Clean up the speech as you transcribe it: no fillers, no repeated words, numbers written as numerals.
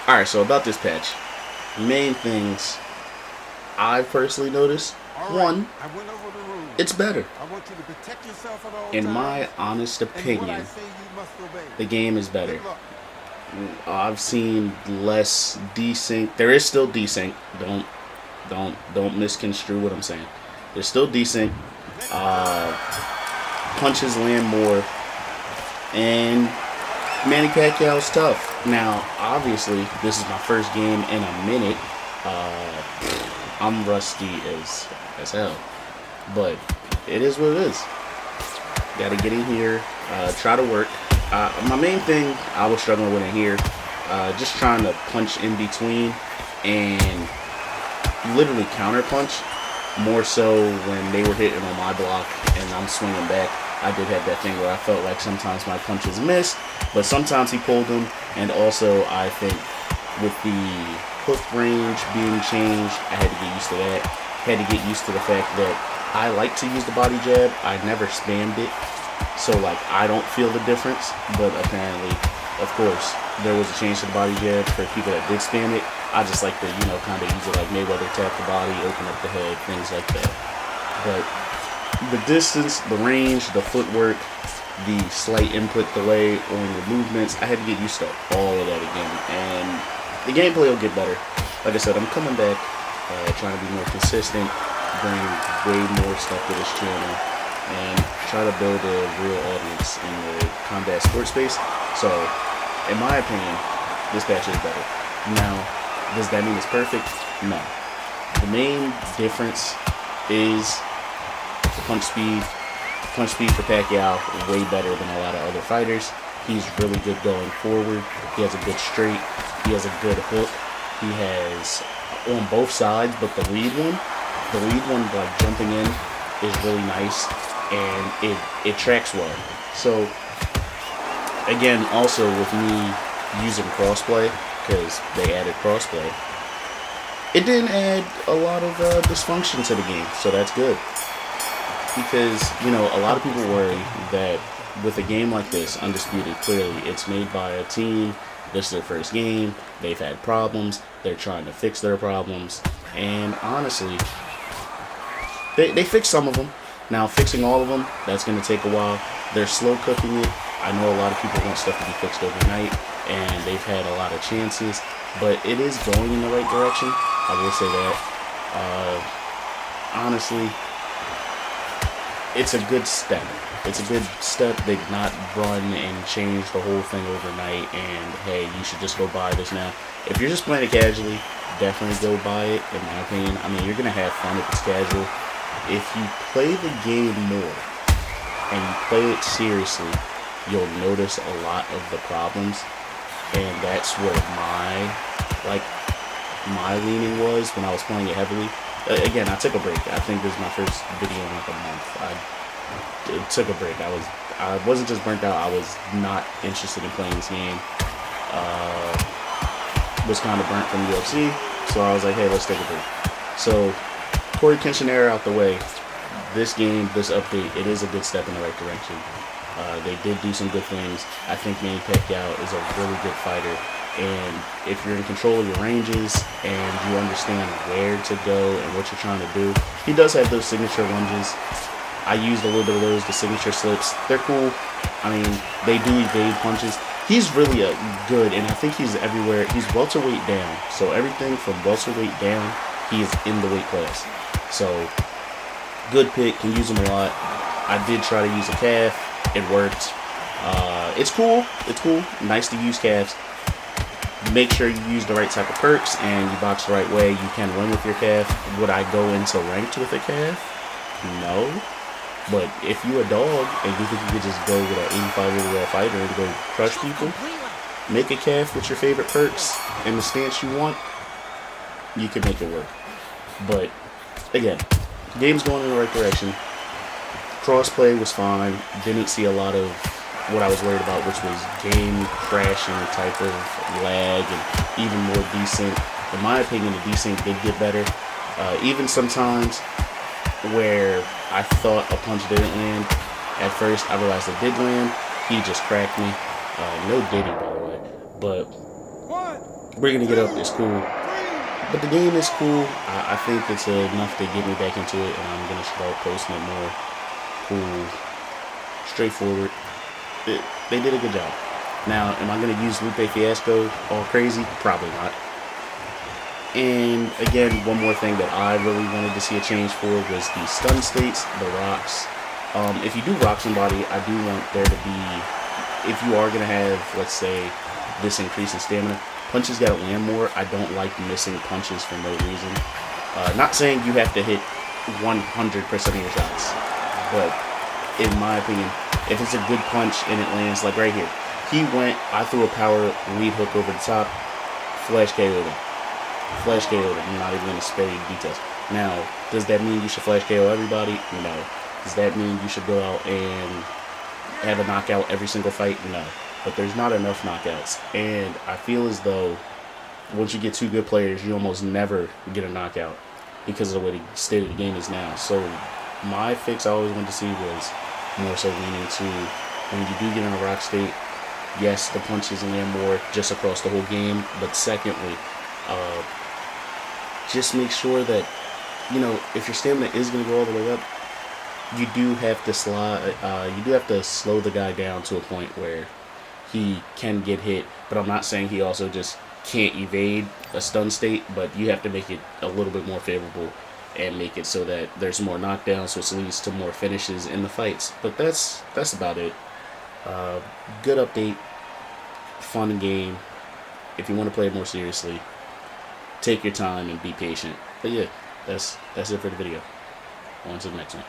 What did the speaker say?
Alright, so about this patch. Main things I've personally noticed. All right, One, I went over the rules. it's better. I want you to protect yourself at all In times. my honest And what I opinion, say you must obey. the game is better. Good luck. I've seen less desync. There is still desync. Don't misconstrue what I'm saying. There's still desync. Let's Uh, go. Punches land more, and Manny Pacquiao's tough. Now, obviously, this is my first game in a minute. Uh, I'm rusty as hell, but it is what it is. Got to get in here, try to work. My main thing I was struggling with in here, just trying to punch in between and literally counter punch. More so when they were hitting on my block and I'm swinging back. I did have that thing where I felt like sometimes my punches missed, but sometimes he pulled them. And also, I think with the hook range being changed, I had to get used to that. Had to get used to the fact that I like to use the body jab. I never spammed it, so like I don't feel the difference. But apparently, of course, there was a change to the body jab for people that did spam it. I just like to, kind of use it like Mayweather, tap the body, open up the head, things like that. But the distance, the range, the footwork, the slight input delay on your movements, I had to get used to all of that again. And the gameplay will get better. Like I said, I'm coming back, trying to be more consistent, bring way more stuff to this channel, and try to build a real audience in the combat sports space. So, in my opinion, this patch is better. Now, does that mean it's perfect? No. The main difference is the punch speed. Punch speed for Pacquiao way better than a lot of other fighters. He's really good going forward. He has a good straight. He has a good hook. He has on both sides, but the lead one like jumping in is really nice, and it tracks well. So again, also with me using crossplay, because they added crossplay, it didn't add a lot of dysfunction to the game, so that's good. Because, a lot of people worry that with a game like this, Undisputed, clearly, it's made by a team, this is their first game, they've had problems, they're trying to fix their problems, and honestly, they fixed some of them. Now, fixing all of them, that's going to take a while. They're slow cooking it. I know a lot of people want stuff to be fixed overnight, and they've had a lot of chances, but it is going in the right direction. I will say that. Honestly, it's a good step. It's a good step. They did not run and change the whole thing overnight, and hey, you should just go buy this now. If you're just playing it casually, definitely go buy it, in my opinion. I mean, you're going to have fun if it's casual. If you play the game more and you play it seriously, you'll notice a lot of the problems, and that's where my leaning was when I was playing it heavily. Again, I took a break. I think this is my first video in like a month. I took a break. I wasn't just burnt out. I was not interested in playing this game. Was kind of burnt from UFC, so I was like, hey, let's take a break. So Corey Kenshin era out the way. This game, this update, it is a good step in the right direction. They did do some good things. I think Manny Pacquiao is a really good fighter. And if you're in control of your ranges and you understand where to go and what you're trying to do, he does have those signature lunges. I used a little bit of those, the signature slips. They're cool. I mean, they do evade punches. He's really a good, and I think he's everywhere. He's welterweight down. So everything from welterweight down, he is in the weight class. So, good pick. Can use him a lot. I did try to use a calf. It worked. It's cool. It's cool. Nice to use calves. Make sure you use the right type of perks and you box the right way. You can win with your calf. Would I go into ranked with a calf? No. But if you a dog and you think you could just go with an 85-year-old fighter and go crush people, make a calf with your favorite perks and the stance you want, you can make it work. But again, game's going in the right direction. Crossplay was fine. Didn't see a lot of what I was worried about, which was game crashing type of lag and even more desync. In my opinion, the desync did get better. Even sometimes where I thought a punch didn't land, at first I realized it did land. He just cracked me. No Diddy, by the way. But We're going to get up. It's cool. But the game is cool. I think it's enough to get me back into it, and I'm going to start posting it more. Cool. Straightforward. They did a good job. Now, am I going to use Lupe Fiasco all crazy? Probably not. And again, one more thing that I really wanted to see a change for was the stun states, the rocks. If you do rock somebody, I do want there to be, if you are going to have, let's say, this increase in stamina, punches got to land more. I don't like missing punches for no reason. Not saying you have to hit 100% of your shots, but in my opinion, if it's a good punch and it lands, like right here, I threw a power lead hook over the top, flash KO'd him. Flash KO'd him. I'm not even going to spare you the details. Now, does that mean you should flash KO everybody? No. Does that mean you should go out and have a knockout every single fight? No. But there's not enough knockouts. And I feel as though once you get two good players, you almost never get a knockout because of the way the state of the game is now. So my fix I always wanted to see was more so leaning to when you do get in a rock state, yes, the punches land more just across the whole game. But secondly, just make sure that, you know, if your stamina is going to go all the way up, you do have to slow the guy down to a point where he can get hit. But I'm not saying he also just can't evade a stun state, but you have to make it a little bit more favorable and make it so that there's more knockdowns, so it leads to more finishes in the fights. But that's about it. Good update, fun game. If you want to play it more seriously, take your time and be patient. But yeah, that's it for the video. On to the next one.